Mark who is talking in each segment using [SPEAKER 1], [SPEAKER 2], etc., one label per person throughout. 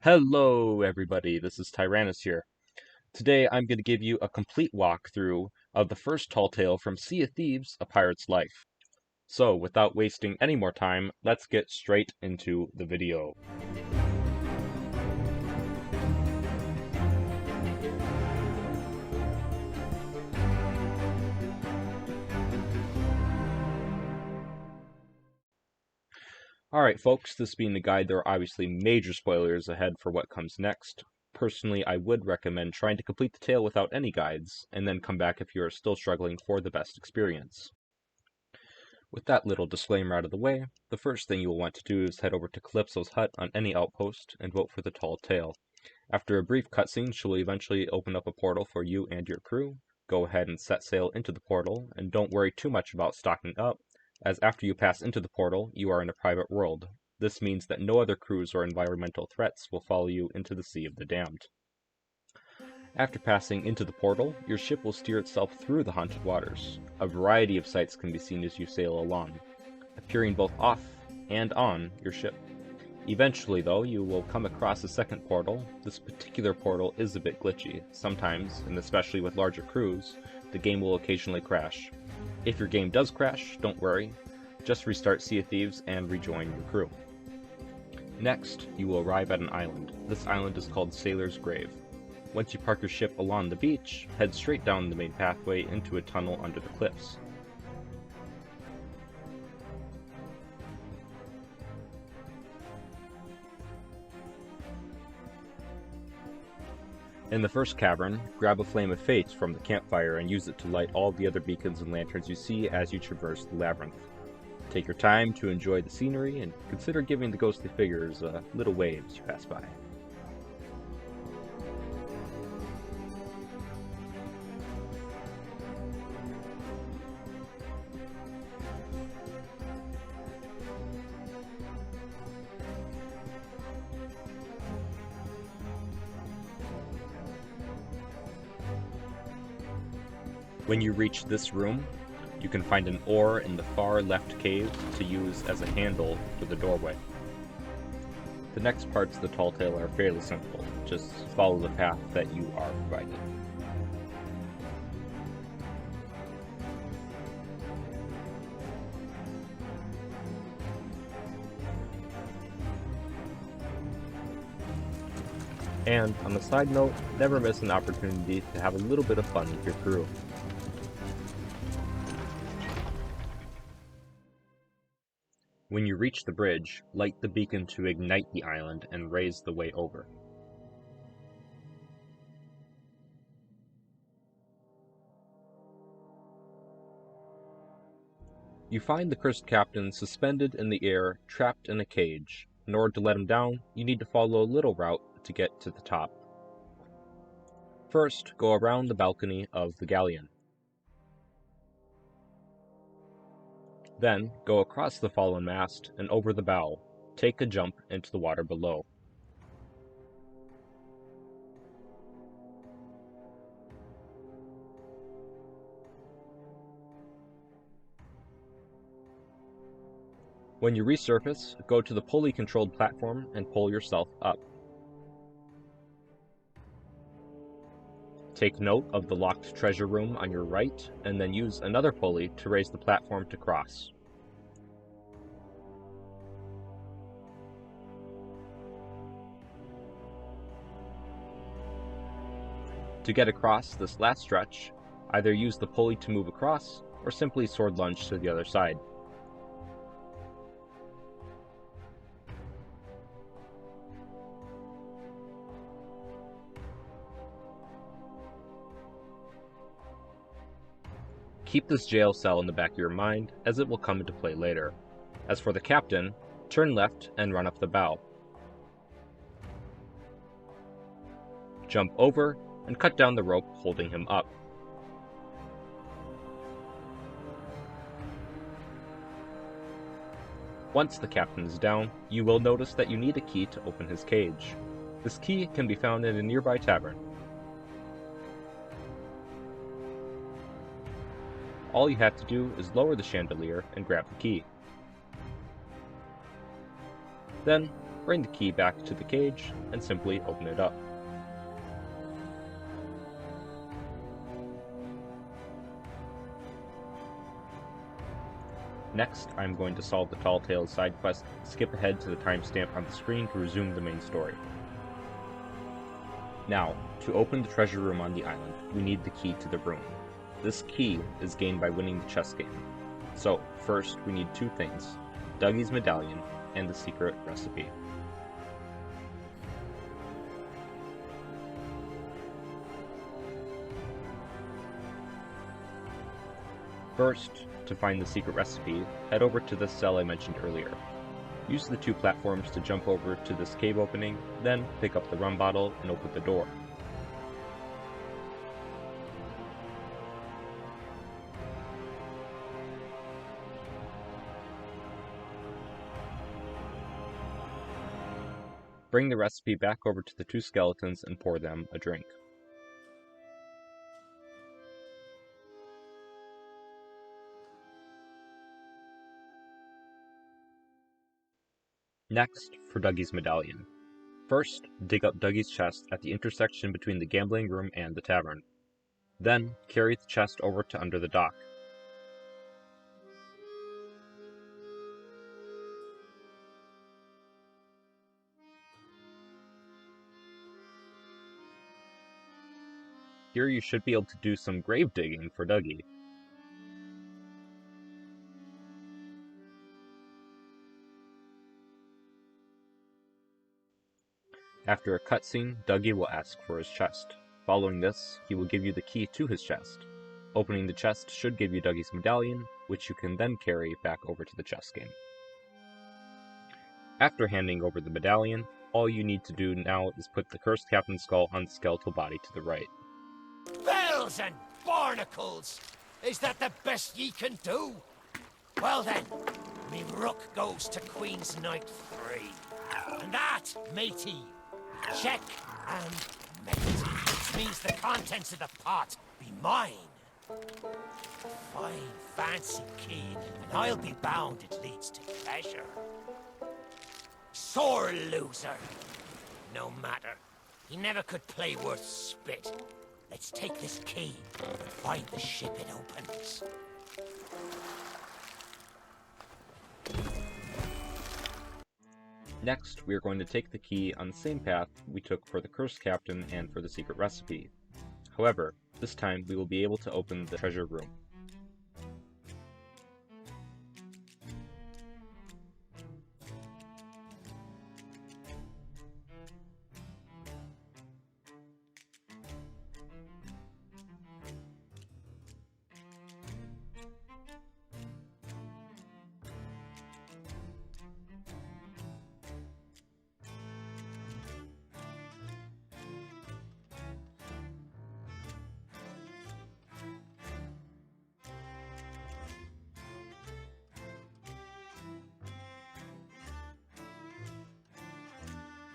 [SPEAKER 1] Hello everybody, this is Tyrannus here. Today I'm going to give you a complete walkthrough of the first tall tale from Sea of Thieves, A Pirate's Life. So, without wasting any more time, let's get straight into the video. Alright folks, this being the guide, there are obviously major spoilers ahead for what comes next. Personally, I would recommend trying to complete the tale without any guides, and then come back if you are still struggling for the best experience. With that little disclaimer out of the way, the first thing you will want to do is head over to Calypso's hut on any outpost and vote for the tall tale. After a brief cutscene, she will eventually open up a portal for you and your crew. Go ahead and set sail into the portal, and don't worry too much about stocking up, as after you pass into the portal, you are in a private world. This means that no other crews or environmental threats will follow you into the Sea of the Damned. After passing into the portal, your ship will steer itself through the haunted waters. A variety of sights can be seen as you sail along, appearing both off and on your ship. Eventually, though, you will come across a second portal. This particular portal is a bit glitchy. Sometimes, and especially with larger crews, the game will occasionally crash. If your game does crash, don't worry. Just restart Sea of Thieves and rejoin your crew. Next, you will arrive at an island. This island is called Sailor's Grave. Once you park your ship along the beach, head straight down the main pathway into a tunnel under the cliffs. In the first cavern, grab a flame of fate from the campfire and use it to light all the other beacons and lanterns you see as you traverse the labyrinth. Take your time to enjoy the scenery and consider giving the ghostly figures a little wave as you pass by. When you reach this room, you can find an oar in the far left cave to use as a handle for the doorway. The next parts of the tall tale are fairly simple, just follow the path that you are provided. And, on a side note, never miss an opportunity to have a little bit of fun with your crew. When you reach the bridge, light the beacon to ignite the island and raise the way over. You find the cursed captain suspended in the air, trapped in a cage. In order to let him down, you need to follow a little route to get to the top. First, go around the balcony of the galleon. Then, go across the fallen mast and over the bow. Take a jump into the water below. When you resurface, go to the pulley-controlled platform and pull yourself up. Take note of the locked treasure room on your right, and then use another pulley to raise the platform to cross. To get across this last stretch, either use the pulley to move across, or simply sword lunge to the other side. Keep this jail cell in the back of your mind, as it will come into play later. As for the captain, turn left and run up the bow. Jump over and cut down the rope holding him up. Once the captain is down, you will notice that you need a key to open his cage. This key can be found in a nearby tavern. All you have to do is lower the chandelier and grab the key. Then, Bring the key back to the cage and simply open it up. Next, I'm going to solve the Tall Tales side quest, skip ahead to the timestamp on the screen to resume the main story. Now, to open the treasure room on the island, we need the key to the room. This key is gained by winning the chess game. So, first we need two things, Dougie's Medallion and the secret recipe. First, to find the secret recipe, head over to the cell I mentioned earlier. Use the two platforms to jump over to this cave opening, then pick up the rum bottle and open the door. Bring the recipe back over to the two skeletons and pour them a drink. Next, for Dougie's Medallion. First, dig up Dougie's chest at the intersection between the gambling room and the tavern. Then, carry the chest over to under the dock. Here you should be able to do some grave digging for Dougie. After a cutscene, Dougie will ask for his chest. Following this, he will give you the key to his chest. Opening the chest should give you Dougie's Medallion, which you can then carry back over to the chess game. After handing over the medallion, all you need to do now is put the cursed captain's skull on the skeletal body to the right.
[SPEAKER 2] Bells and barnacles! Is that the best ye can do? Well then, me rook goes to Queen's Knight 3. And that, matey, check and mate, which means the contents of the pot be mine. Fine, fancy key, and I'll be bound it leads to pleasure. Sore loser. No matter. He never could play worth spit. Let's take this key and find the ship it opens.
[SPEAKER 1] Next, we are going to take the key on the same path we took for the cursed captain and for the secret recipe. However, this time we will be able to open the treasure room.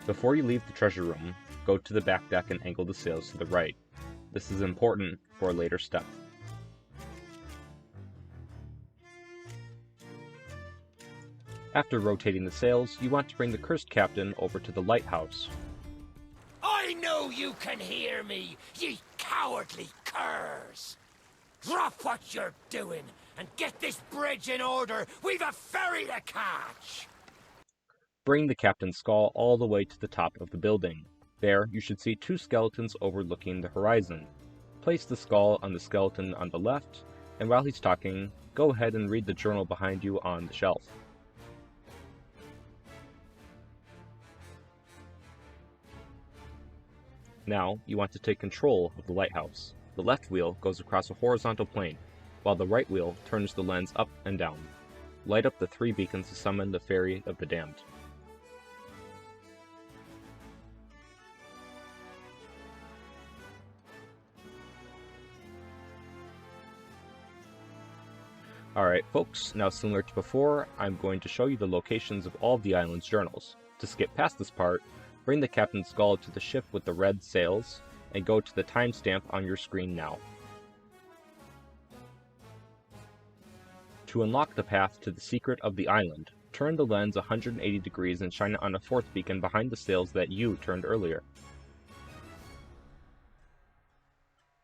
[SPEAKER 1] Before you leave the treasure room, go to the back deck and angle the sails to the right. This is important for a later step. After rotating the sails, you want to bring the cursed captain over to the lighthouse.
[SPEAKER 2] I know you can hear me, ye cowardly curs! Drop what you're doing and get this bridge in order. We've a ferry to catch!
[SPEAKER 1] Bring the captain's skull all the way to the top of the building. There, you should see two skeletons overlooking the horizon. Place the skull on the skeleton on the left, and while he's talking, go ahead and read the journal behind you on the shelf. Now, you want to take control of the lighthouse. The left wheel goes across a horizontal plane, while the right wheel turns the lens up and down. Light up the 3 beacons to summon the Ferry of the Damned. Alright folks, now similar to before, I'm going to show you the locations of all of the island's journals. To skip past this part, bring the captain's skull to the ship with the red sails, and go to the timestamp on your screen now. To unlock the path to the secret of the island, turn the lens 180 degrees and shine it on a fourth beacon behind the sails that you turned earlier.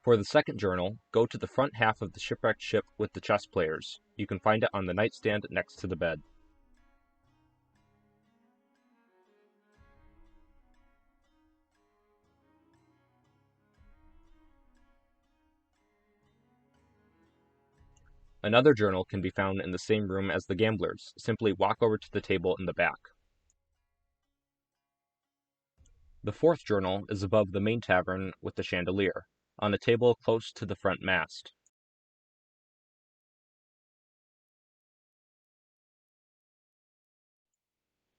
[SPEAKER 1] For the second journal, go to the front half of the shipwrecked ship with the chess players. You can find it on the nightstand next to the bed. Another journal can be found in the same room as the gamblers. Simply walk over to the table in the back. The fourth journal is above the main tavern with the chandelier, on a table close to the front mast.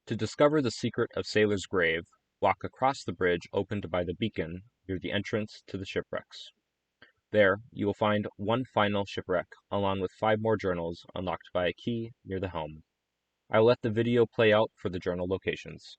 [SPEAKER 1] To discover the secret of Sailor's Grave, walk across the bridge opened by the beacon near the entrance to the shipwrecks. There, you will find one final shipwreck, along with 5 more journals unlocked by a key near the helm. I will let the video play out for the journal locations.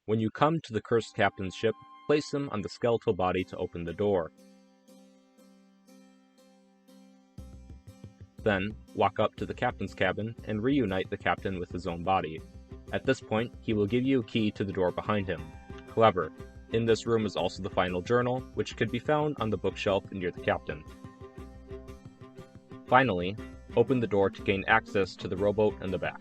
[SPEAKER 1] When you come to the cursed captain's ship, place him on the skeletal body to open the door. Then, walk up to the captain's cabin and reunite the captain with his own body. At this point, he will give you a key to the door behind him. However, in this room is also the final journal, which could be found on the bookshelf near the captain. Finally, open the door to gain access to the rowboat in the back.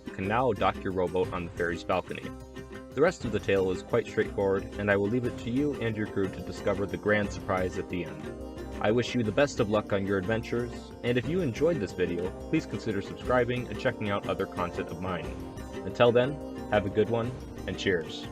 [SPEAKER 1] You can now dock your rowboat on the ferry's balcony. The rest of the tale is quite straightforward, and I will leave it to you and your crew to discover the grand surprise at the end. I wish you the best of luck on your adventures, and if you enjoyed this video, please consider subscribing and checking out other content of mine. Until then, have a good one, and cheers.